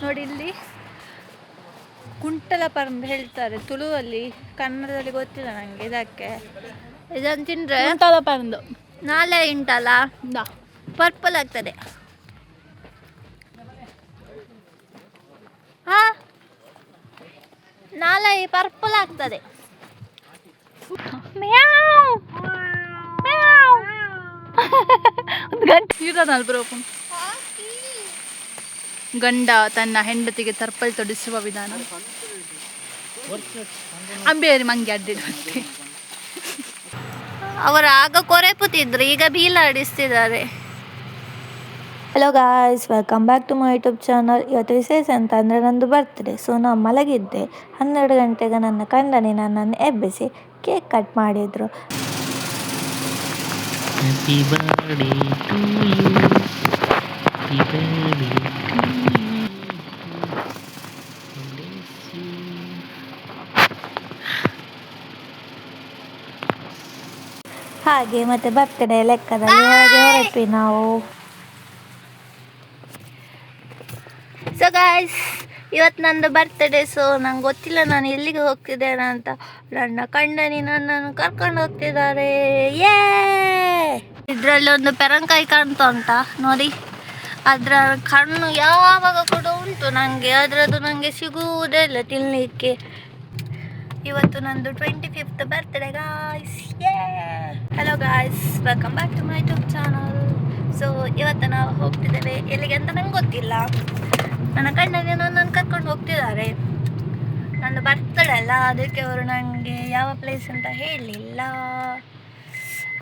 ನೋಡಿ ಇಲ್ಲಿ ಕುಂಟಲ ಪರಂಬು ಹೇಳ್ತಾರೆ ತುಳುವಲ್ಲಿ, ಕನ್ನಡದಲ್ಲಿ ಗೊತ್ತಿಲ್ಲ ನನಗೆ. ಇದನ್ನು ತಿಂದರೆ ಕುಂಟಲ ಪರಂದು ನಾಳೆ ಉಂಟಲ್ಲ ಪರ್ಪಲ್ ಆಗ್ತದೆ. ನಾಳೆ ಪರ್ಪಲ್ ಆಗ್ತದೆ. ಗಂಡ ತನ್ನ ಹೆಂಡತಿಗೆ ತರ್ಪಲ್ ತೊಡಿಸುವ ವಿಧಾನ. ಅಂಬೇರಿ ಮಂಗೆ ಅಡ್ಡಿಡುತ್ತೆ. ಅವರು ಆಗ ಕೊರೆಪುತ್ತಿದ್ರು, ಈಗ ಬೀಲಾಡಿಸ್ತಿದ್ದಾರೆ. Hello guys, welcome back to my YouTube channel. ಇವತ್ತು ವಿಶೇಷ ಅಂತ ಅಂದರೆ ನಂದು ಬರ್ತ್ಡೇ. ಸೊ ನಾನು ಮಲಗಿದ್ದೆ. 12 ಗಂಟೆಗೆ ನನ್ನ ಕಂಡನಿ ನನ್ನನ್ನು ಎಬ್ಬಿಸಿ ಕೇಕ್ ಕಟ್ ಮಾಡಿದರು. ಹಾಗೆ ಮತ್ತೆ ಬರ್ತ್ಡೇ ಲೆಕ್ಕದಲ್ಲಿ ಹೊರಗೆ ಹೊರಟ್ವಿ ನಾವು. ಸೊ ಗಾಯ್ಸ್, ಇವತ್ತು ನಂದು ಬರ್ತ್ಡೇ. ಸೊ ನಂಗೆ ಗೊತ್ತಿಲ್ಲ ನಾನು ಎಲ್ಲಿಗೆ ಹೋಗ್ತಿದ್ದೇನೆ ಅಂತ. ನನ್ನ ಕಂಡನಿ ನನ್ನನ್ನು ಕರ್ಕೊಂಡು ಹೋಗ್ತಿದ್ದಾರೆ. ಇದರಲ್ಲಿ ಒಂದು ಪೆರಂಕಾಯಿ ಕಾಣ್ತಾ ಉಂಟಾ ನೋಡಿ, ಅದರ ಕಣ್ಣು ಯಾವಾಗ ಕೂಡ ಉಂಟು ನನಗೆ. ಅದರದ್ದು ನನಗೆ ಸಿಗುವುದೇ ಇಲ್ಲ ತಿನ್ನಲಿಕ್ಕೆ. ಇವತ್ತು ನಂದು 25th birthday guys. Hello guys, welcome back to my YouTube channel. So ಇವತ್ತು ನಾವು ಹೋಗ್ತಿದ್ದೇವೆ ಎಲ್ಲಿಗೆ ಅಂತ ನಂಗೆ ಗೊತ್ತಿಲ್ಲ. ನನ್ನ ಕಣ್ಣಲ್ಲಿ ನನ್ನನ್ನು ಕರ್ಕೊಂಡು ಹೋಗ್ತಿದ್ದಾರೆ. ನನ್ನ ಬರ್ತಡೇ ಅಲ್ಲ, ಅದಕ್ಕೆ ಅವರು ನನಗೆ ಯಾವ ಪ್ಲೇಸ್ ಅಂತ ಹೇಳಲಿಲ್ಲ.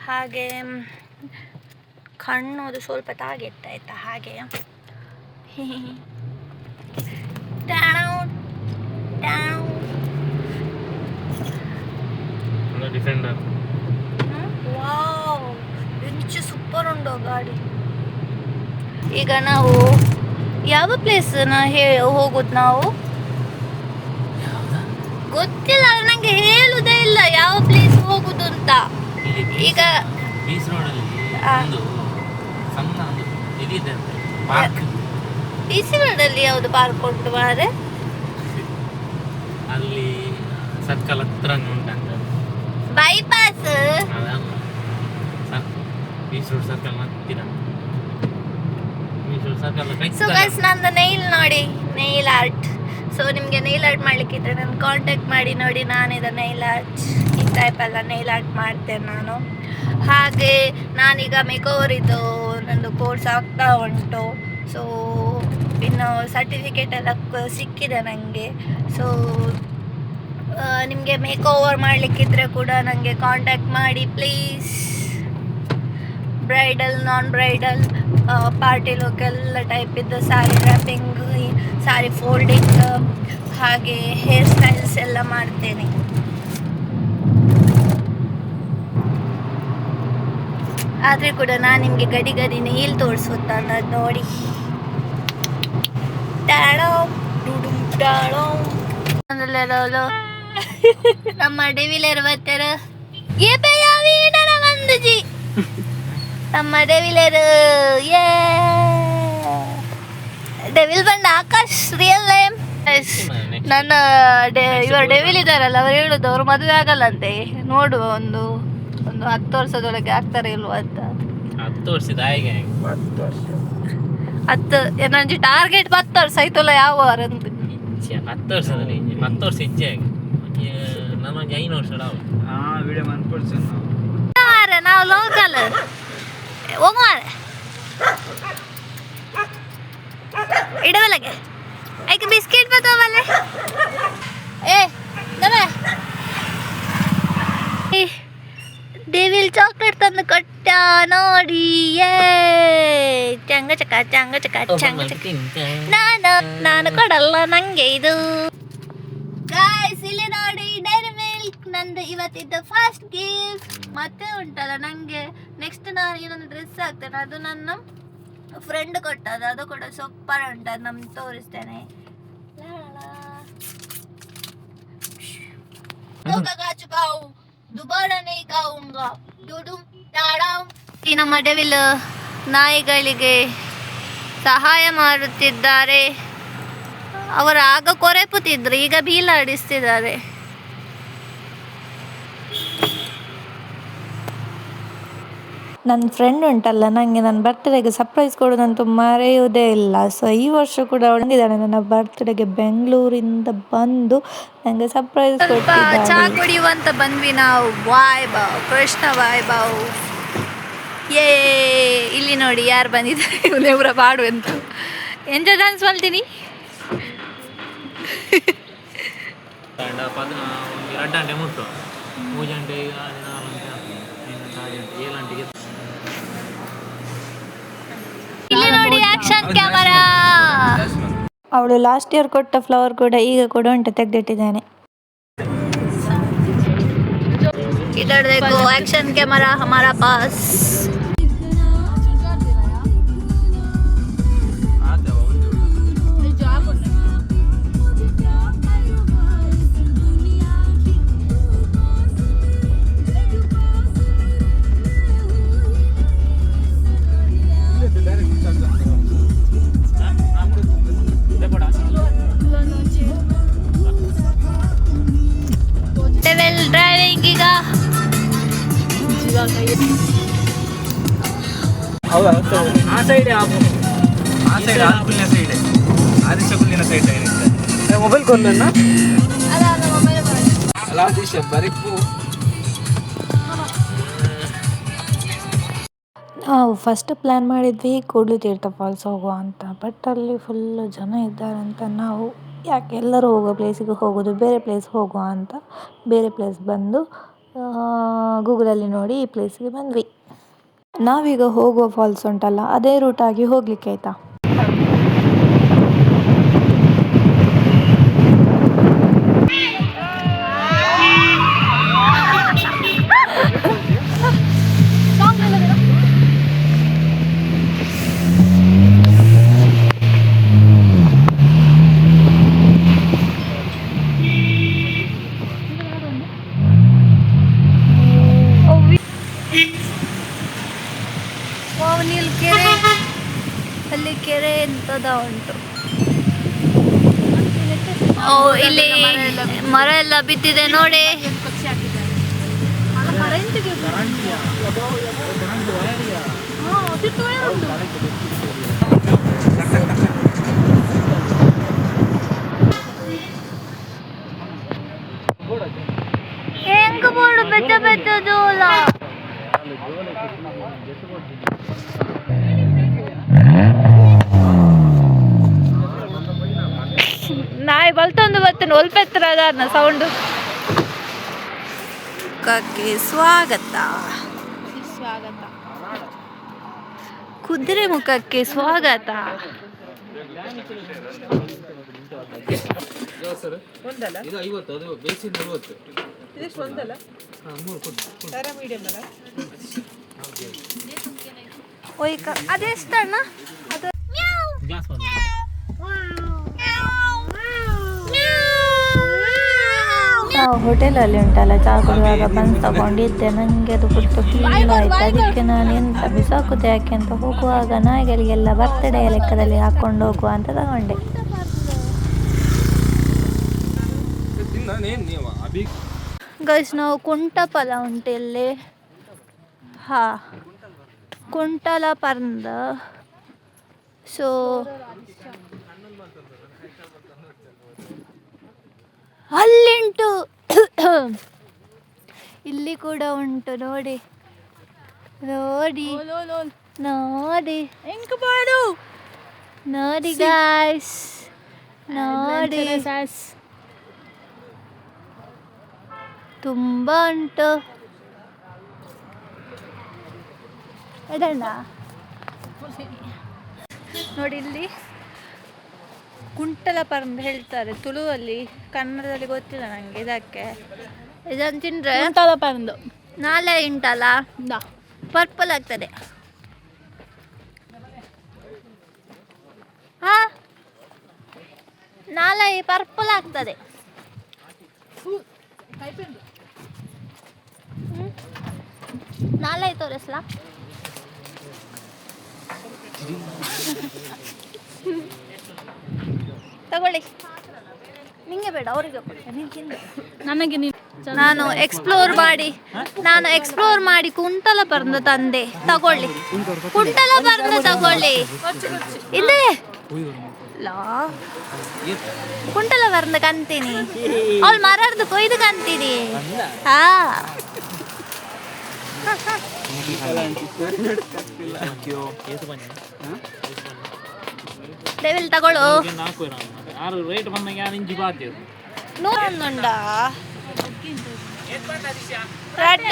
ಹಾಗೆ ಕಣ್ಣು ಅದು ಸ್ವಲ್ಪ ತಾಗಿತ್ತಾಯ್ತಾ, ಹಾಗೆ ವಾವ್, ಎಂಚು ಸೂಪರ್ ಉಂಟು ಗಾಡಿ. ಈಗ ನಾವು ಯಾವ ಪ್ಲೇಸ್ ಹೋಗುದು? ನಾವು ಗೊತ್ತಿಲ್ಲ ನನಗೆ, ಹೇಳುದೇ ಇಲ್ಲ ಯಾವ ಪ್ಲೇಸ್ ಹೋಗುದು ಅಂತ. ಈಗ ಡಿಸಿ ರೋಡಲ್ಲಿ ಯಾವುದು ಪಾರ್ಕ್ ಉಂಟು ಮಾರೆ? ಅಲ್ಲಿ ಸರ್ಕಲ್ ಹತ್ರ ಉಂಟಂತ ಬೈಪಾಸ್. ಸರ್ಕಲ್ ಹತ್ತಿರ. ಸೊ ಗೈಸ್, ನಂದು ನೈಲ್ ನೋಡಿ, ನೈಲ್ ಆರ್ಟ್. ಸೊ ನಿಮಗೆ ನೈಲ್ ಆರ್ಟ್ ಮಾಡ್ಲಿಕ್ಕಿದ್ರೆ ನಾನು ಕಾಂಟ್ಯಾಕ್ಟ್ ಮಾಡಿ ನೋಡಿ. ನಾನಿದ ನೈಲ್ ಆರ್ಟ್, ಈ ಟೈಪ್ ಎಲ್ಲ ನೈಲ್ ಆರ್ಟ್ ಮಾಡ್ತೇನೆ ನಾನು. ಹಾಗೆ ನಾನೀಗ ಮೇಕೋವರಿದ್ದು ನಂದು ಕೋರ್ಸ್ ಆಗ್ತಾ ಉಂಟು. ಸೊ ಇನ್ನು ಸರ್ಟಿಫಿಕೇಟ್ ಎಲ್ಲ ಸಿಕ್ಕಿದೆ ನನಗೆ. ಸೊ ನಿಮಗೆ ಮೇಕ್ ಓವರ್ ಮಾಡಲಿಕ್ಕಿದ್ರೆ ಕೂಡ ನನಗೆ ಕಾಂಟ್ಯಾಕ್ಟ್ ಮಾಡಿ please. Bridal, non bridal, party look ಎಲ್ಲ ಟೈಪ್ ಇದ್ದು, ಸ್ಯಾರಿ ರ್ಯಾಪಿಂಗ್, ಸ್ಯಾರಿ ಫೋಲ್ಡಿಂಗ್, ಹಾಗೆ ಹೇರ್ ಸ್ಟೈಲ್ಸ್ ಎಲ್ಲ ಮಾಡ್ತೇನೆ. ಆದರೆ ಕೂಡ ನಾನು ನಿಮಗೆ ಗಡಿ ಗಡಿ ನೀಲ್ ತೋರಿಸುತ್ತಾ ನೋಡಿ. ನಮ್ಮ ಡೆವಿಲರ್ ಬರ್ತಾರ. ನಮ್ಮ ಡೆವಿಲರ್ ಡೆವಿಲ್ ಬಂದ ಆಕಾಶ್ ರಿಯಲ್ ನೇಮ್. ನನ್ನ ಇವರು ಡೆವಿಲ್ ಇದ್ದಾರಲ್ಲ, ಅವ್ರು ಹೇಳುದು ಅವ್ರು ಮದುವೆ ಆಗಲ್ಲಂತೆ. ನೋಡುವ ಒಂದು 10 ವರ್ಷದೊಳಗೆ ಆಗ್ತಾರೆ ಇಲ್ವಾ ಅಂತ. 10 ವರ್ಷದ ಆಯ್ಕೆ 10 ನಂಜಿ ಟಾರ್ಗೆಟ್ 10 ವರ್ಷ ಆಯ್ತಲ್ಲ. ಯಾವ ವಾರ ಅಂತ 10 ವರ್ಷದಲ್ಲಿ 10 ವರ್ಷ ಇಚ್ಛೆ ನಮಗೆ 5 ವರ್ಷ ವಿಡಿಯೋ ಮಾರೆ. ನಾವು ಲೋಕಲ್ ಹೋಗ ಮಾರೆ ಇಡವಲ್ಲಗೆ ಐಕೆ ಬಿಸ್ಕೆಟ್ ಬತ್ತಾವಲ್ಲ. ಡೆವಿಲ್ ಚಾಕ್ಲೇಟ್ ತಂದು ಕೊಟ್ಟ ನೋಡಿ. ಚಂಗ ಚಕ ಚಂಗ ಚಕ ಚಂಗ ಚಕ. ನಾನು ಕೊಡಲ್ಲ ನಂಗೆ ಇದು. ಗಾಯ್ಸ್, ಇಲ್ಲಿ ನೋಡಿ ಡೈರಿ ಮಿಲ್ಕ್ ನಂದು ಇವತ್ತಿದ್ದ ಫಸ್ಟ್ ಗಿಫ್ಟ್. ಮತ್ತೆ ಉಂಟಲ್ಲ ನನಗೆ ನೆಕ್ಸ್ಟ್ ನಾನು ಇನ್ನೊಂದು ಡ್ರೆಸ್ ಹಾಕ್ತೇನೆ, ಅದು ನನ್ನ ಫ್ರೆಂಡ್ ಕೊಟ್ಟದ್ದು. ಅದು ಕೂಡ ಸೂಪರ್ ಉಂಟು, ಅದು ನಮ್ಗೆ ತೋರಿಸ್ತೇನೆ. ಈ ನಮ್ಮ ಡೆವಿಲ್ ನಾಯಿಗಳಿಗೆ ಸಹಾಯ ಮಾಡುತ್ತಿದ್ದಾರೆ. ಅವರು ಆಗ ಕೊರೆಪುತ್ತಿದ್ರು, ಈಗ ಬೀಲಾಡಿಸ್ತಿದ್ದಾರೆ. ನನ್ನ ಫ್ರೆಂಡ್ ಉಂಟಲ್ಲ, ನನಗೆ ನನ್ನ ಬರ್ತ್ಡೇಗೆ ಸರ್ಪ್ರೈಸ್ ಕೊಡೋದಂತೂ ಮರೆಯುವುದೇ ಇಲ್ಲ. ಸೊ ಈ ವರ್ಷ ಕೂಡ ಅವಳಿದ್ದಾಳೆ ನನ್ನ ಬರ್ತ್ಡೇಗೆ ಬೆಂಗಳೂರಿಂದ ಬಂದು ನನಗೆ ಸರ್ಪ್ರೈಸ್ ಚಾ ಕೊಟ್ಟಿದ್ದಾಳೆ. ಕುಡಿಯುವಂತ ಬಂದ್ವಿ ನಾವು. ವಾಯ್ಬಾವ್, ಕೃಷ್ಣ ವಾಯ್ಬಾವ್. ಇಲ್ಲಿ ನೋಡಿ ಯಾರು ಬಂದಿದ್ದಾರೆ, ಇವರ ಬಾಡು ಅಂತ. ಎಂತ ಡ್ಯಾನ್ಸ್ ಮಾಡ್ತೀನಿ. 2 ಗಂಟೆ ಮುಟ್ಟು 3 ಗಂಟೆಗೆ 7 ಗಂಟೆಗೆ ಇಲ್ಲಿ ನೋಡಿ ಆಕ್ಷನ್ ಕ್ಯಾಮರಾ. ಅವಳು ಲಾಸ್ಟ್ ಇಯರ್ ಕೊಟ್ಟ ಫ್ಲವರ್ ಕೂಡ ಈಗ ಕೂಡ ಉಂಟು, ತೆಗೆದಿಟ್ಟಿದ್ದೇನೆ. इधर देखो एक्शन कैमरा हमारा पास. ಡ್ರೈವಿಂಗ್ ಈಗ ಆ ಸೈಡ್ ಆದಿಶಕುಲಿನ ಸೈಡ್ ಮೊಬೈಲ್ ಕೊಂದನ್ನ ನಾವು ಫಸ್ಟ್ ಪ್ಲ್ಯಾನ್ ಮಾಡಿದ್ವಿ ಕೂಡ್ಲು ತೀರ್ಥ ಫಾಲ್ಸ್ ಹೋಗುವ ಅಂತ. ಬಟ್ ಅಲ್ಲಿ ಫುಲ್ಲು ಜನ ಇದ್ದಾರಂತ ನಾವು ಯಾಕೆ ಎಲ್ಲರೂ ಹೋಗೋ ಪ್ಲೇಸಿಗೆ ಹೋಗೋದು, ಬೇರೆ ಪ್ಲೇಸ್ ಹೋಗುವ ಅಂತ ಬೇರೆ ಪ್ಲೇಸ್ ಬಂದು ಗೂಗಲಲ್ಲಿ ನೋಡಿ ಈ ಪ್ಲೇಸಿಗೆ ಬಂದ್ವಿ. ನಾವೀಗ ಹೋಗುವ ಫಾಲ್ಸ್ ಉಂಟಲ್ಲ, ಅದೇ ರೂಟಾಗಿ ಹೋಗಲಿಕ್ಕೆ ಆಯಿತಾ. ಕೆರೆ, ಅಲ್ಲಿ ಕೆರೆ ಎಂತದ ಉಂಟು. ಇಲ್ಲಿ ಮರ ಎಲ್ಲ ಬಿದ್ದಿದೆ ನೋಡಿ. ಹೆಂಗ ಬೋರ್ಡು ಬೆಚ್ಚ ಬೆಚ್ಚದಲ್ಲ. ನಾಯಿ ಬಲ್ತೊಂದು ಬರ್ತೇನೆ ಒಲ್ಪೆತ್ರ ಅದ ಸೌಂಡು. ಮುಖಕ್ಕೆ ಸ್ವಾಗತ, ಕುದುರೆ ಮುಖಕ್ಕೆ ಸ್ವಾಗತ. ಅದೆಷ್ಟಣ್ಣ? ಅದು ನಾವು ಹೋಟೆಲಲ್ಲಿ ಉಂಟಲ್ಲ ಚಹಾ ಕುಡಿಯುವಾಗ ಬಂದು ತಗೊಂಡಿದ್ದೆ. ನನಗೆ ಅದು ಫುಲ್ ಫೀಲ್ ಆಯಿತು. ಅದಕ್ಕೆ ನಾನು ಎಂತ ಬಿಸಾಕುತ್ತೆ ಯಾಕೆ ಅಂತ ಹೋಗುವಾಗ ನಾಯಿಗಳಿಗೆಲ್ಲ ಬರ್ತ್ಡೇ ಲೆಕ್ಕದಲ್ಲಿ ಹಾಕ್ಕೊಂಡು ಹೋಗುವ ಅಂತ ತಗೊಂಡೆ. ಗೈಸ್, ನಾವು ಕುಂಟಪಲ ಉಂಟು ಇಲ್ಲಿ. ಕುಂಟಲ ಪರ್ಂದ. ಸೊ ಅಲ್ಲಿಂಟು, ಇಲ್ಲಿ ಕೂಡ ಉಂಟು ನೋಡಿ ನೋಡಿ ನೋಡಿ ನೋಡಿ ಗಾಯ್ಸ್, ನೋಡಿ ತುಂಬ ಉಂಟು. ಎಡಣ್ಣ ನೋಡಿ, ಇಲ್ಲಿ ಕುಂಟಲ ಪರ್ಂದ ಹೇಳ್ತಾರೆ ತುಳುವಲ್ಲಿ, ಕನ್ನಡದಲ್ಲಿ ಗೊತ್ತಿಲ್ಲ ನನಗೆ. ಇದನ್ನು ತಿಂದರೆ ಪರಂದು ನಾಳೆ ಉಂಟಲ್ಲ ಪರ್ಪಲ್ ಆಗ್ತದೆ. ನಾಳೆ ಪರ್ಪಲ್ ಆಗ್ತದೆ. ನಾಳೆ ತೋರಿಸ್ಲಾ? ತಗೊಳ್ಳಿ. ನಿಂಗೆ ಬೇಡ ಅವರಿಗೆ ನೀನು ತಿಂದು. ನನಗೆ ನಾನು ಎಕ್ಸ್ಪ್ಲೋರ್ ಮಾಡಿ ಕುಂಟಲ ಪರ್ನ ತಂದೆ ತಗೊಳ್ಳಿ. ಕುಂಟಲ ಪರ್ನ ತಗೊಳ್ಳಿ. ಇದೆ ಲಾ ಕುಂಟಲ ಪರ್ನ ಕಂತೀನಿ ಅವಳು ಮರಡ್ದು ಕೊಯ್ದು ಕಂತೀನಿ. ಹಾ ಡೆವಿಲ್ ತಗೊಳ್ಳು. ರೇಟ್ ಬಂದಾಗ ಯಾರು ಇಂಚಿ ಬಾತಿ 101 రెడ్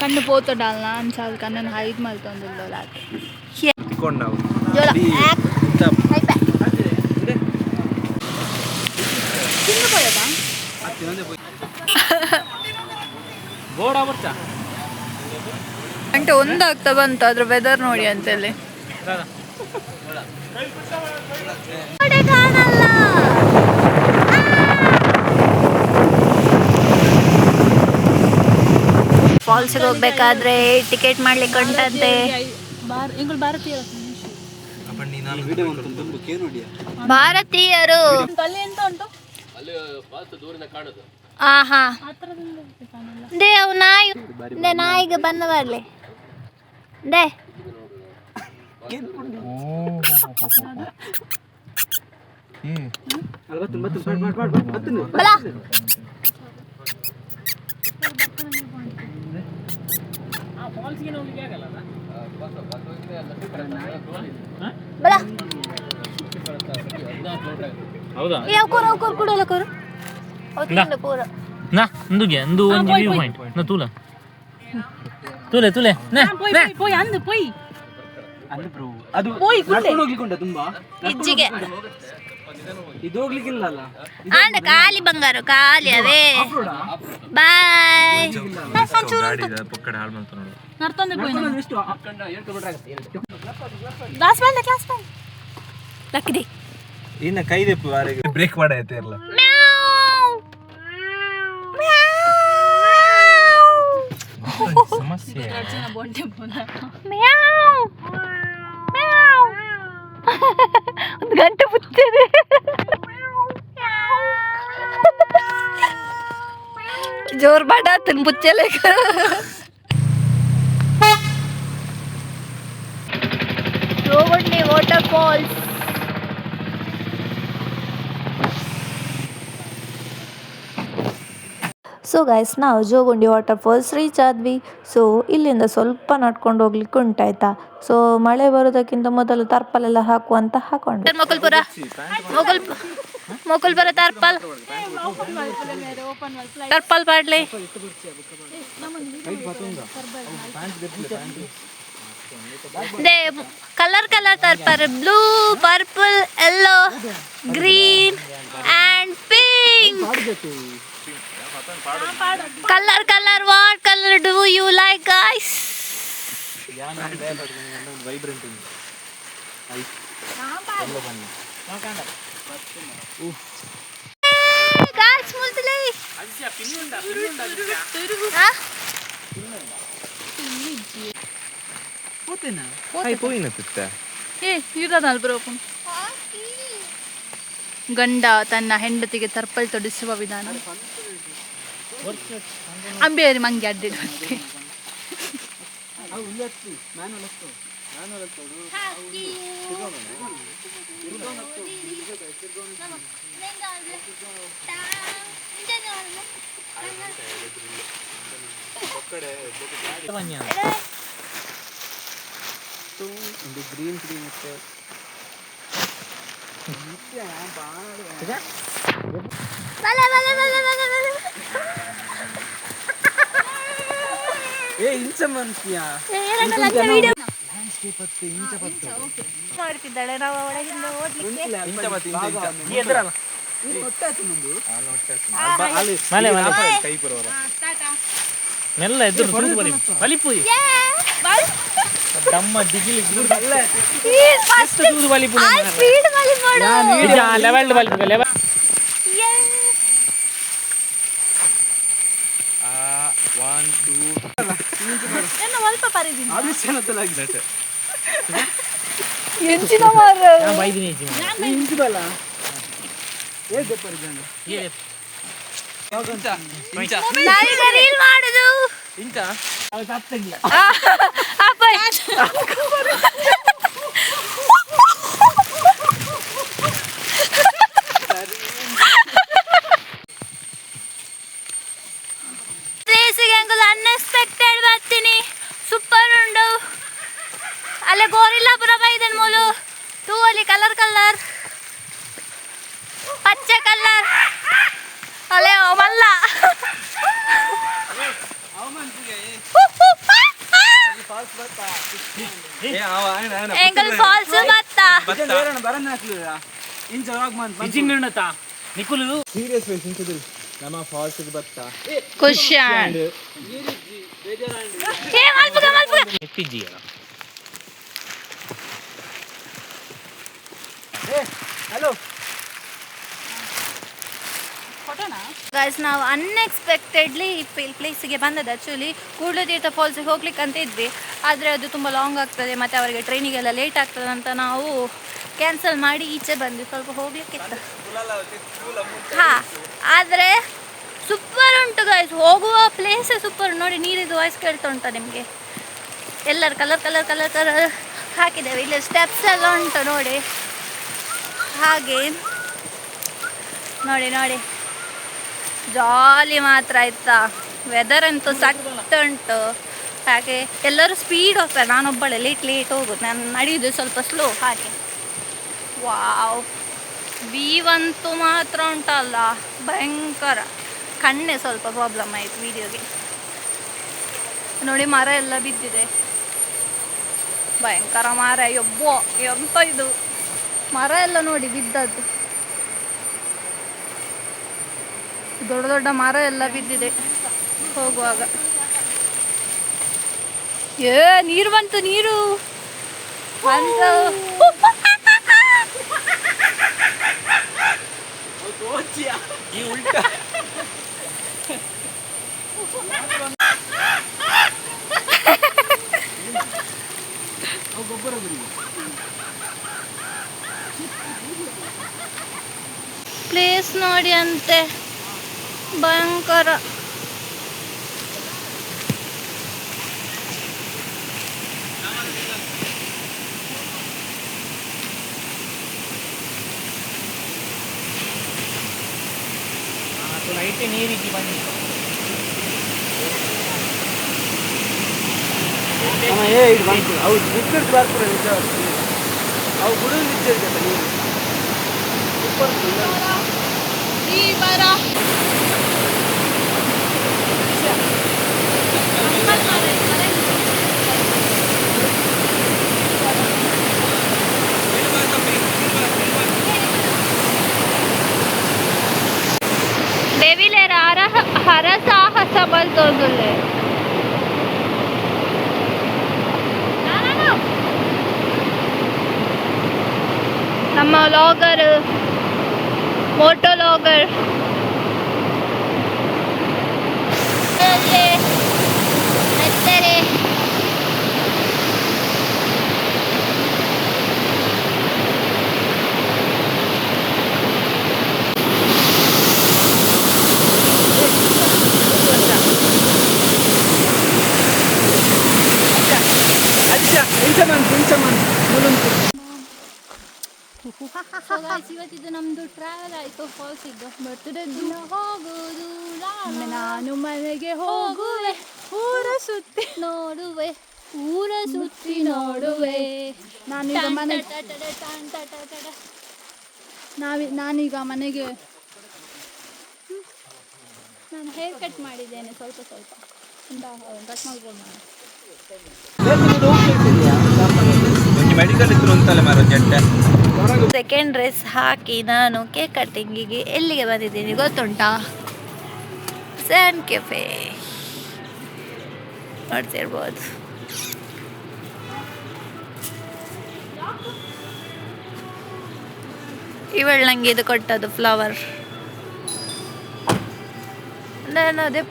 ಕಣ್ಣು పోతాడాలన అంచాల్ కన్నను హైట్ మల్తొందుల్లో లాతే కొన్నావు జోలా హైపే కింద పోయదా ಬೋರ್ಡ್ ಆಗ್ಬಿಡ್ತಾ అంటే ಒಂದಾಗ್ತಾ ಬಂತು ಅದ್ರ ವೆದರ್ ನೋಡಿ ಅಂತೇಳಿ ಕಾಣಲ್ಲ. ಫಾಲ್ಸ್ಗೆ ಹೋಗ್ಬೇಕಾದ್ರೆ ಟಿಕೆಟ್ ಮಾಡ್ಲಿಕ್ಕೆ ಉಂಟಂತೆ. ಭಾರತೀಯರು ಆಹಾ ದೇ ಅವು ನಾಯಿ ದೇ ನಾಯಿಗೆ ಬನ್ನ ಬರ್ಲಿ ದೇ ಬಲ ಬಲ ಹೌದಾ ಯಾವ ಕೂರ ಕೂಡಲ್ಲ ಕೂರು ಅವತ್ತಿಂದ ಪೂರ ನಾ ಅಂದುಗೆ ಅಂದು ಒಂದು ವ್ಯೂ ಪಾಯಿಂಟ್ ನಾ ತುಲೆ ನಾ పోయి అందు పోయి ಅಲ್ಲಿ ಬ್ರೋ ಅದು ನಡ್ಕೊಂಡು ಹೋಗ್ಲಿಕ್ಕೆ ತುಂಬಾ ಇಜ್ಜಿಗೆ ಇದು ಹೋಗ್ಲಿಕ್ಕಿಲ್ಲಲ್ಲ ಆಂಡ ಖಾಲಿ ಬಂಗಾರು ಖಾಲಿ ಅವೇ ಬಾಯ್ ಪಕ್ಕಡ ಹಾಳು ಮಾಡ್ತಾ ನೋಡು ನರ್ತಂದೆ పోయి ಎಷ್ಟು 2 ಕಿಲೋಮೀಟರ್ ಆಗುತ್ತೆ ಕ್ಲಾಸ್ ಬಂದ ಲಕ್ಕಿದಿ ಇನ್ನ ಕೈದೆಪ್ಪು ವಾರಿಗೆ ಬ್ರೇಕ್ ಮಾಡೈತೆ ಇರಲ್ಲ ಸಮಸ್ಯೆ ಒಂದು ಗಂಟೆ ಮುಚ್ಚಿದೆ ಜೋರ್ ಬಾಡಾತನ್ ಮುಚ್ಚಲೆ ರೋಗಣ್ಣೆ ವಾಟರ್ ಫಾಲ್ಸ್. ಸೊ ಗೈಸ್ ನಾವು ಜೋಗುಂಡಿ ವಾಟರ್ ಫಾಲ್ಸ್ ರೀಚ್ ಆದ್ವಿ. ಸೊ ಇಲ್ಲಿಂದ ಸ್ವಲ್ಪ ನಡ್ಕೊಂಡು ಹೋಗ್ಲಿಕ್ಕೆ ಉಂಟಾಯ್ತಾ. ಸೊ ಮಳೆ ಬರೋದಕ್ಕಿಂತ ಮೊದಲು ತರ್ಪಲೆಲ್ಲ ಹಾಕುವಂತ ಹಾಕೊಂಡ್ವಿ. ಮೊಕಲ್ಪುರ ಟರ್ಪಲ್ ಪಾಡ್ಲಿ ದೇ ಕಲರ್ ತರ್ಪರ್ blue purple yellow green and pink. Color, what color do you like, guys? Vibrant Guys, multile. పోయినತ್ತ ಇರೋದಲ್ಲ ಬ್ರೋಪು ಗಂಡ ತನ್ನ ಹೆಂಡತಿಗೆ ತರ್ಪಲ್ ತೊಡಿಸುವ ವಿಧಾನ ಅಂಬೇರಿ ಮಂಗೆ ಅಡ್ಡಿಡುತ್ತೆ. ಗ್ರೀನ್ ಮತ್ತೆ ಏ ಇಂಚ ಮನ್ಸಿಯಾ ಮಾಡ್ತಿದ್ದಾಳೆ ನಾವು ಒಳಗಿಂದ ಓಡ್ಲಿಕ್ಕೆ. ಮೆಲ್ಲ ಎದುರು ಬಲಿಪುರಿ ದಮ್ಮ ದಿಗಿಲಿ ಲೆವೆಲ್ ಬಲಿಪು ಲೆವೆಲ್ 1 2 ಅಲ್ಪ ಪರಿದಿನಿ ಅದು ಚೆನ್ನತ್ತಲಾಗಿದೆ ಎಂಚಿನ ಮಾರ ಬೈದಿನಿ ಇಂಚು ಬಲ ಹೇಗೆ ಪರಿಜಾನ ನಾವೀಗ ರೀಲ್ ಮಾಡುದು ಇಂಚ ಅಪ್ಪ ಪ್ಲೇಸಿಗೆ ಅಂಕಲ್ ಅನ್ಎಕ್ಸ್ಪೆಕ್ಟೆಡ್ ಬರ್ತೀನಿ ಸೂಪರ್ ಉಂಡು ಅಲ್ಲೇ ಗೋರಿಲ್ಲಾಪುರ ಬೈದನ್ ಮೂಲು ತೂವಲ್ಲಿ ಕಲರ್ ಕಲರ್ ಪಚ್ಚೆ ಕಲರ್ ಅಲ್ಲೇ ಮಲ್ಲ ಎಂಕಲ್ ಫಾಲ್ಸ್ ಬತ್ತ ಬರನ್ನ ಹಾಕ್ಲಿಲ್ಲ ಇಂಚ ಹೋಗ್ಮಂತ ಇಜಿಂಗಣ್ಣತ ನಿಕುಲು ಸೀರಿಯಸ್ ವೇ ಇಂಚದಲ್ಲಿ ನಮ್ಮ ಫಾಲ್ಸ್ ಬತ್ತಾ ಖುಷಿಯಾನ್ ಏ ಮಲ್ಪುಗ ಮಲ್ಪುಗ ಎತ್ತಿಜ್ಜಿ ಅಲ್ಲ ಹಲೋ ಗೈಸ್ ನಾವು ಅನ್ಎಕ್ಸ್ಪೆಕ್ಟೆಡ್ಲಿ ಪ್ಲೇಸಿಗೆ ಬಂದದ್ದು ಆ್ಯಕ್ಚುಲಿ ಕೂಡಲತೀರ್ಥ ಫಾಲ್ಸಿಗೆ ಹೋಗ್ಲಿಕ್ಕೆ ಅಂತ ಇದ್ವಿ ಆದರೆ ಅದು ತುಂಬ ಲಾಂಗ್ ಆಗ್ತದೆ ಮತ್ತು ಅವರಿಗೆ ಟ್ರೈನಿಗೆಲ್ಲ ಲೇಟ್ ಆಗ್ತದೆ ಅಂತ ನಾವು ಕ್ಯಾನ್ಸಲ್ ಮಾಡಿ ಈಚೆ ಬಂದ್ವಿ ಸ್ವಲ್ಪ ಹೋಗ್ಲಿಕ್ಕಿತ್ತು ಹಾಂ ಆದರೆ ಸೂಪರ್ ಉಂಟು ಗೈಸ್ ಹೋಗುವ ಪ್ಲೇಸೇ ಸೂಪರ್ ನೋಡಿ ನೀರಿದು ವಾಯ್ಸ್ ಕೇಳ್ತಾ ಉಂಟು ನಿಮಗೆ ಎಲ್ಲರೂ ಕಲರ್ ಕಲರ್ ಕಲರ್ ಕಲರ್ ಹಾಕಿದ್ದೇವೆ ಇಲ್ಲಿ ಸ್ಟೆಪ್ಸ್ ಎಲ್ಲ ಉಂಟು ನೋಡಿ ಹಾಗೆ ನೋಡಿ ನೋಡಿ ಜಾಲಿ ಮಾತ್ರ ಆಯ್ತಾ ವೆದರ್ ಅಂತೂ ಸಟ್ ಉಂಟು ಹಾಗೆ ಎಲ್ಲರೂ ಸ್ಪೀಡ್ ಹೋಗ್ತಾರೆ ನಾನೊಬ್ಬಳೆ ಲೇಟ್ ಹೋಗೋದು ನಾನು ನಡೆಯೋದು ಸ್ವಲ್ಪ ಸ್ಲೋ ಹಾಗೆ ವಾವ್ ಅಂತೂ ಮಾತ್ರ ಉಂಟಲ್ಲ ಭಯಂಕರ ಕಣ್ಣೆ ಸ್ವಲ್ಪ ಪ್ರಾಬ್ಲಮ್ ಆಯಿತು ವಿಡಿಯೋಗೆ ನೋಡಿ ಮರ ಎಲ್ಲ ಬಿದ್ದಿದೆ ಭಯಂಕರ ಮರ ಯಬ್ಬೋ ಎಂತ ಇದು ಮರ ಎಲ್ಲ ನೋಡಿ ಬಿದ್ದದ್ದು ದೊಡ್ಡ ದೊಡ್ಡ ಮರ ಎಲ್ಲ ಬಿದ್ದಿದೆ ಹೋಗುವಾಗ ನೀರು ಬಂತು ನೀರು ಅಂತ ಈ ಉಲ್ಟಾ ಗೊಬ್ಬರ ಪ್ಲೇಸ್ ನೋಡಿ ಅಂತೆ ಭಯಂಕರ ಲೈಟ್ ನೀರಿಗೆ ಬನ್ನಿ ಇದು ಬಂತು ಹೌದು ಬಿಕ್ಕಟ್ಟು ಬರ್ತಾರೆ ನಿಜ ಅವು ಗುಡು ನಿಜ ಇರ್ತದೆ ನೀರು ಸೂಪರ್ ಬೇವಿಲೆ ಹರಸಾಹಸ ಬಲ್ತೋದುಲ್ಲೆ ನಮ್ಮ ಲಾಗರ್ ಮೋಟೋ ಲಾಗರ್ ಎತ್ತರೆ ಇವತ್ತಿದ್ದು ನಮ್ದು ಟ್ರಾವೆಲ್ ಆಯ್ತು ಫಾಲ್ಸ್ ಇದ್ದು ಬರ್ತ್ಡೇ ದಿನ ಹೋಗುದು ನಾನು ಮನೆಗೆ ಹೋಗುವೆ ಊರ ಸುತ್ತಿ ನೋಡುವೆ ಊರ ಸುತ್ತಿ ನೋಡುವೆ ನಾನೀಗ ಮನೆಗೆ ನಾನು ಹೇರ್ ಕಟ್ ಮಾಡಿದ್ದೇನೆ ಸ್ವಲ್ಪ ಸ್ವಲ್ಪ ಕಟ್ ಮಾಡ್ಕೊಂಡು ಮೆಡಿಕಲ್ ಇದ್ರು ಅಂತಲ್ಲ ಮಾರೋ ಜಡ್ಡೆ ಸೆಕೆಂಡ್ ಡ್ರೆಸ್ ಹಾಕಿ ನಾನು ಕೇಕ್ ಕಟ್ಟಿಂಗಿಗೆ ಎಲ್ಲಿಗೆ ಬಂದಿದ್ದೀನಿ ಗೊತ್ತುಂಟಾ ಸ್ಯಾನ್ ಕೆಫೆ ನೋಡ್ತಿರ್ಬೋದು ಇವಳು ನಂಗೆ ಇದು ಕೊಟ್ಟದ್ದು ಫ್ಲವರ್ ನಾನು ಅದೇ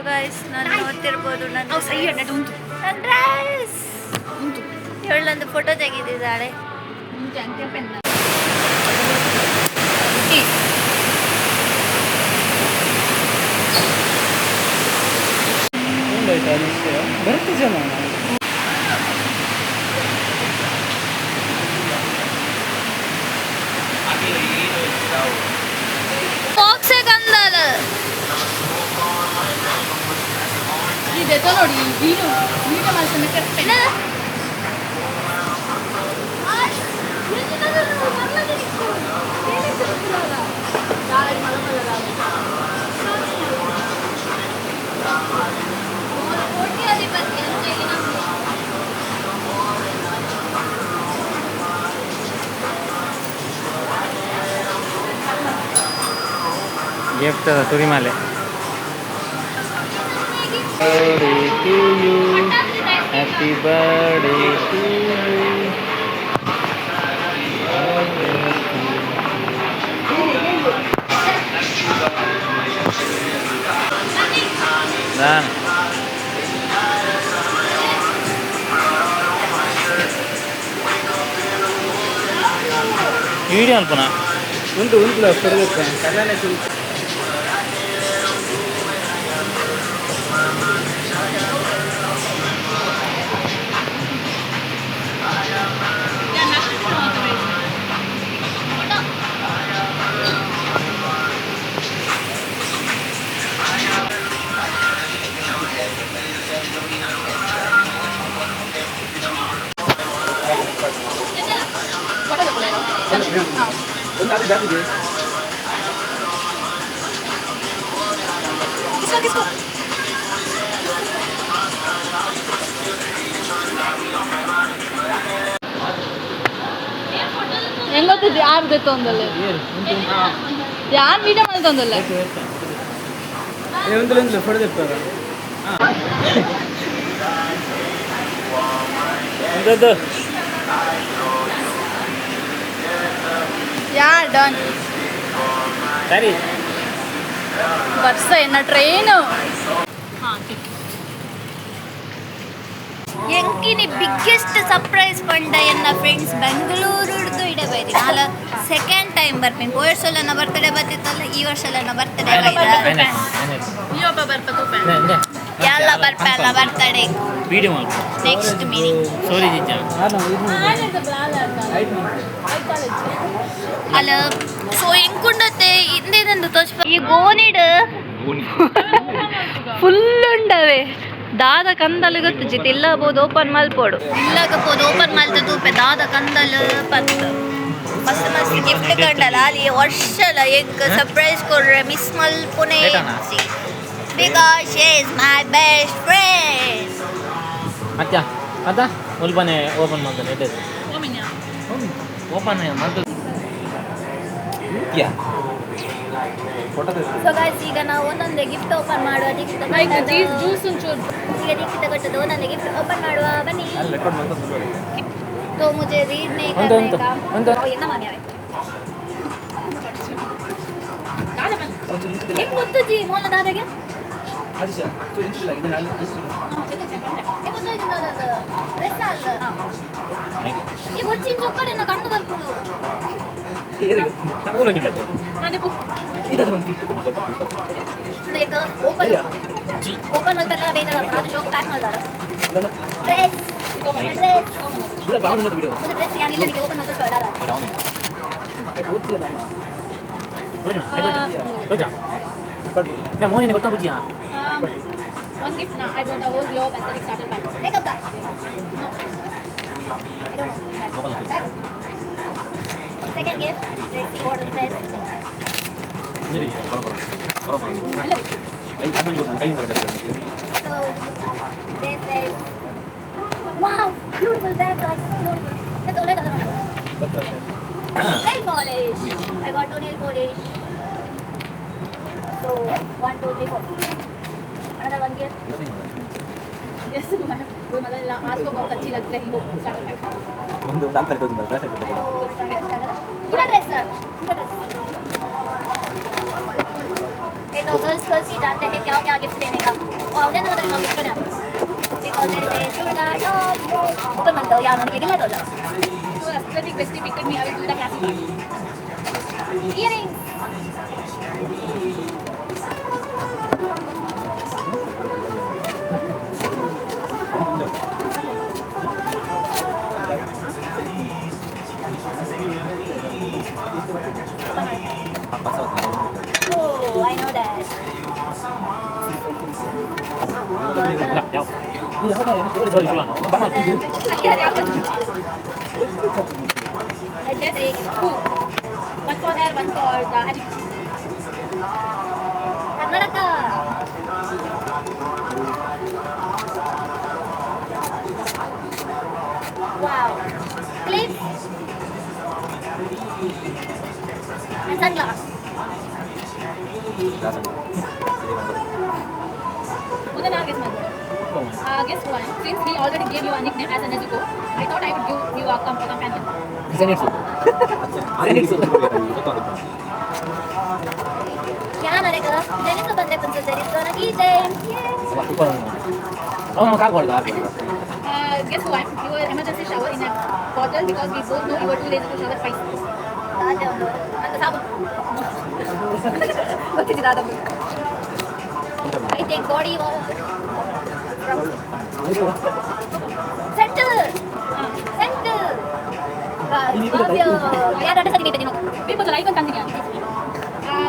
ಗೈಸ್ ನಾನು ನೋಡ್ತಿರ್ಬೋದು ನನ್ನ ಡ್ರೆಸ್ ಇವಳೊಂದು ಫೋಟೋ ತೆಗೆದಿದ್ದಾಳೆ. ಬರುತ್ತೆ ಜನ ಬಾಕ್ಸೇ ಕಂದಲ್ಲ ಇದೆತ್ತೋ ನೋಡಿ ವೀಡಿಯೋ ಮಾಡ್ತಾನೆ ಗಿಫ್ಟ್ ತುರಿಮಾಲೆ. ಹ್ಯಾಪಿ ಬರ್ಡೇ ಟು వీడియో అనుకున్నా ಉಂಟು ಪಡೆಯುತ್ತೆ ಕಲ್ಲನೆ ಒಂದು ಅದು ಜಾತಿಗೆ ಹೆಂಗೊತ್ತಿದ್ದು ಯಾರ್ದು ತೊಂದಲ್ಲ ಯಾರು ವೀಡಿಯೋ ಮಾಡಿ ತೊಂದಲ್ಲ ಒಂದಿಲ್ಲ ಪಡೆದಿರ್ತಾರ ಯಾರ್ ಡನ್ ಸರಿ ಬರ್ಸ ಎನ್ನ ಟ್ರೈನು ಎಂಕಿನಿ ಬಿಗ್ಗೆಸ್ಟ್ ಸರ್ಪ್ರೈಸ್ ಪಂಡ ಎನ್ನ ಫ್ರೆಂಡ್ಸ್ ಬೆಂಗಳೂರು ಹಿಡಿದು ಇಡಬೇಡಿ ನಾಳೆ ಸೆಕೆಂಡ್ ಟೈಮ್ ಬರ್ತೀನಿ. ಹೋದ ಸಲ ನನ್ನ ಬರ್ತಡೇ ಬರ್ತಿತ್ತಲ್ಲ, ಈ ವರ್ಷ ನನ್ನ ಬರ್ತಡೇ ಎಲ್ಲ ಬರ್ಪಲ್ಲ ಬರ್ತಡೇ వీడియో ಮಾಡ್ಕೊ ನೆಕ್ಸ್ಟ್ ಮೀನಿಂಗ್ ಸ್ಟೋರಿ ಜಿಜ್ಜ ಅಲ್ಲ ಸೊ ಎಂಕುಂಡತ್ತೆ ಇಂದೇನಂದು ತೋಚ್ ಈ ಗೋನಿಡ್ ಫುಲ್ ಉಂಡವೆ ದಾದ ಕಂದಲು ಗೊತ್ತು ಇಲ್ಲಬಹುದು ಓಪನ್ ಮಲ್ಪೋಡು ಇಲ್ಲಾಗಬಹುದು ಓಪನ್ ಮಾಡ್ತಾ ತೂಪೆ ದಾದ ಕಂದಲು ಪಂತ ಮಸ್ತ್ ಮಸ್ತ್ ಗಿಫ್ಟ್ ಕಂಡಲ್ಲ ಅಲ್ಲಿ ವರ್ಷಲ ಎಂಕ್ ಸರ್ಪ್ರೈಸ್ ಕೊಡ್ರೆ ಮಿಸ್ ಮಲ್ಪುನೆ because she is my best friend. ಮತ್ತೆ ಅದ ಉಲ್ಬನೆ ಓಪನ್ ಮಾಡ್ತಾರೆ ಎಡ್ಡೆ ಓಪನ್ ಮಾಡ್ತಾರೆ ಸೊ ಗೈಸ್ ಈಗ ನಾವು ಒಂದೊಂದೇ ಗಿಫ್ಟ್ ಓಪನ್ ಮಾಡುವ. ಜ್ಯೂಸ್ ಒಂಚೂರು ಈಗ ದೀಕ್ಷಿತ ಕೊಟ್ಟದ್ದು ಒಂದೊಂದೇ ಗಿಫ್ಟ್ ಓಪನ್ ಮಾಡುವ ಬನ್ನಿ. तो मुझे रीड नहीं करने का ओ ये ना माने आवे एक मुद्दे जी मोल दादाಗೆ ಅದಿಶಾ ಸೊ ಇಂಚಿಲ್ಲ ಇದು ನಾನು ये मुद्दे जी दादा ರೆಸ್ಟ್ ಅಲ್ಲ ये ಬಚ್ಚಿನ ಜೊಕ್ಕಡೆ ನಾ ಕಂಡು ಬರ್ಕೊಂಡು ಇದದು ಬಂತು देख ओपन ओपन ಮಾಡ್ತಾರ ಬೇಗ ಅದು ಜೋಕ್ ಪ್ಯಾಕ್ ಮಾಡ್ತಾರ ಡ್ರೆಸ್ ಇಲ್ಲ ಬಾವನ ವಿಡಿಯೋ मुझे ड्रेस यानी लेके ओपन ಮಾಡ್ತಾ ಬೇಡ Mohini ಗೊತ್ತಾಗುತ್ತೀಯಾ one gift now I bought a whole globe and then it started back take up that second gift let's see what it says so they say wow beautiful bag like beautiful that's all I got nail polish I got 2 nail polish so 1 2 3 4 another one gift yes ma'am वो मतलब आज को बहुत अच्छी लगती है वो started back ಒಂದು ಡಾಕ್ಟರ್ ಹೋಗಿದ್ದ ಕ್ಲಾಸ್ पूरा ड्रेस सर पूरा ड्रेस ಇನ್ನು ಗರ್ಲ್ಸ್ ಸೀಟ್ ಅಂತ ಹೇಗೆ ಯಾವ ಗಿಫ್ಟ್ ದೇನೆ का और हमने तो मतलब गिफ्ट करना because there is shoot open मत दो यार मैंने गिला तो so aesthetic basically picked me I will do the classic earrings oh I know that one for hair, one for the Karnataka. Wow. Clips. And sunglass. Udan guess one. Guess one. Since he already gave you a nickname as a Nezuko, I thought I would give you a companion. क्या मरेगा मैंने तो बंदे तुमसे तेरी तो ना की थे guess what you were emergency shower in a bottle because we both know you were too lazy to shower twice and the sabun what is that I take body wash center यार data certificate दिनो बिल्कुल तो like कर continue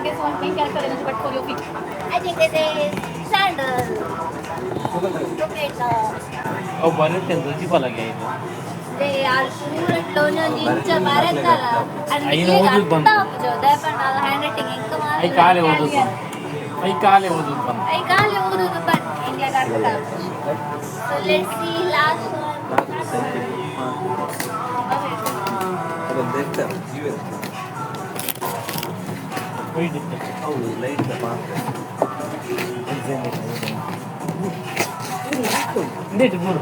guess one main character energy but for your feet I think this is sandal look at ಅವು ಬರುತ್ತೆ ಅಂತ ರುಚಿ ಪಲಾಗೆ ಆಯಿತು they are student loan ಇಂಚ ಬರತ್ತಲ್ಲ ಐನು ಓದುದು ಬಂತು ದಯಪಣ್ಣ ಹ್ಯಾಂಡ್ ರೈಟಿಂಗ್ ಇಂಕ ಮಾಡಿ ಐ ಕಾಲೇ ಓದುದು ಬಂತು ಐ ಕಾಲೇ ಓದುದು ಬಂತು ಇಂಡಿಯಾಗ ಅರ್ಥ so let's see last ಇಂದೇಟು ಮೂರು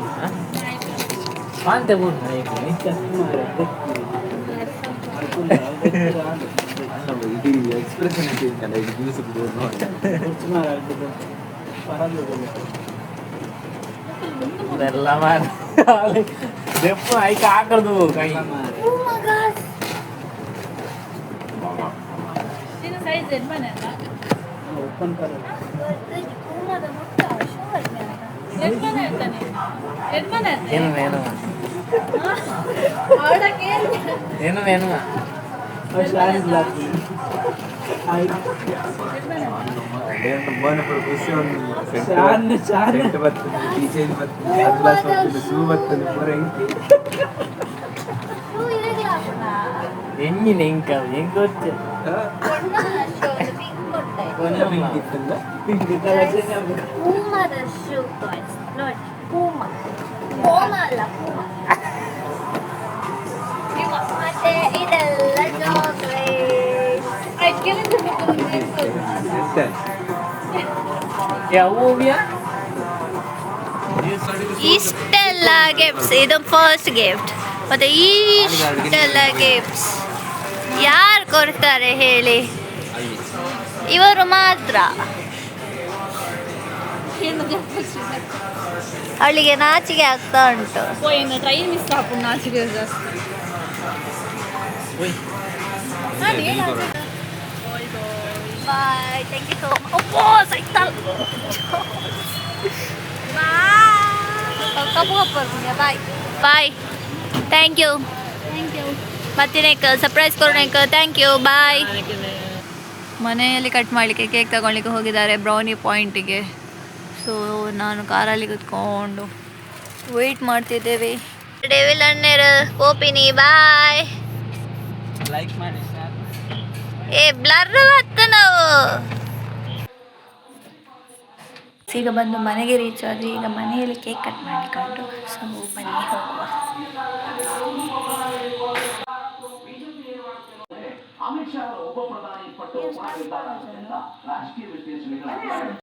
ಪಾಂತೆ ಮೂರು ಎಕ್ಸ್ಪ್ರೆಷನ್ ಎಲ್ಲ ಮಾಡಿ ದೆಪ್ಪು ಐಕ ಹಾಕದು ಕೈ oh my god ನಿನ್ನ ಸೈಜ್ ಎಡ್ಮನೆಲ್ಲ ಓಪನ್ ಕರ ಕೂಮದ ಮುಟ್ಟ ಶೋರ್ ಎಡ್ಮನೆ ಅಂತಾನೆ ಎಡ್ಮನೆ ಏನು ಅವಳಕ್ಕೆ ಏನು ಶಾನ್ ಬ್ಲಾಕ್ ಐ ಮೊನ್ನೆ ಪ್ರೊಫೆಷನ್ ಶಾನ್ ಸೆಂಟ್ ಬರ್ತದೆ ಟೀಚರ್ ಬರ್ತದೆ ಸನ್ಗ್ಲಾಸ್ ಬರ್ತದೆ ಶೂ ಬರ್ತದೆ ಪೂರ ಇಂಕಿ ಶೂ ಇರಲ್ಲ ಹೆಂಗಿನ ಹೆಂಗ ಹೆಂಗ್ ಗೊತ್ತು ಕೂಮದ ಶೂ ಗಾಯ್ಸ್ ನೋಡಿ ಕೂಮ ಅಲ್ಲ ಕೂಮ ಮತ್ತೆ ಇದೆಲ್ಲ ಚಾಕ್ಲೇಟ್ ಯಾವ ಇಷ್ಟೆಲ್ಲ ಗಿಫ್ಟ್ಸ್ ಇದು ಫಸ್ಟ್ ಗಿಫ್ಟ್ ಮತ್ತೆ ಇಷ್ಟೆಲ್ಲ ಗಿಫ್ಟ್ಸ್ ಯಾರು ಕೊಡ್ತಾರೆ ಹೇಳಿ ಇವರು ಮಾತ್ರ ಅವಳಿಗೆ ನಾಚಿಕೆ ಆಗ್ತಾ ಉಂಟು ಏನು ಟ್ರೈನ್ ಮಿಸ್ ಹಾಕೊಂಡು ನಾಚಿಕೆ ಜಾಸ್ತಿ bye thank you so much ಅಪ್ಪೋ ಸೈತಾಲ್ ಬಾಯ್ ಬಾಯ್ ಥ್ಯಾಂಕ್ ಯು ಮತ್ತೆ ಸರ್ಪ್ರೈಸ್ ಕೊಡೋಣ ಥ್ಯಾಂಕ್ ಯು ಬಾಯ್ ಮನೆಯಲ್ಲಿ ಕಟ್ ಮಾಡಲಿಕ್ಕೆ ಕೇಕ್ ತಗೊಳ್ಳಿಕ್ಕೆ ಹೋಗಿದ್ದಾರೆ ಬ್ರೌನಿ ಪಾಯಿಂಟಿಗೆ ಸೊ ನಾನು ಕಾರಲ್ಲಿ ಕುತ್ಕೊಂಡು ವೆಯ್ಟ್ ಮಾಡ್ತಿದ್ದೇವೆ ಡೆವಿಲ್ ಅಣ್ಣರ ಕೋಪಿನಿ ಬಾಯ್ ಲೈಕ್ ಮಾಡಿ ಏ ಬ್ಲರ್ ಹತ್ತ ನಾವು ಈಗ ಬಂದು ಮನೆಗೆ ರೀಚ್ ಆದ್ವಿ ಈಗ ಮನೆಯಲ್ಲಿ ಕೇಕ್ ಕಟ್ ಮಾಡಿಕೊಂಡು ಸೊ ಬನ್ನಿ ಹೋಗುವ ಅಮಿತ್ ಶಾ ಒಬ್ಬ ಪ್ರಧಾನಿ ಪಟ್ಟು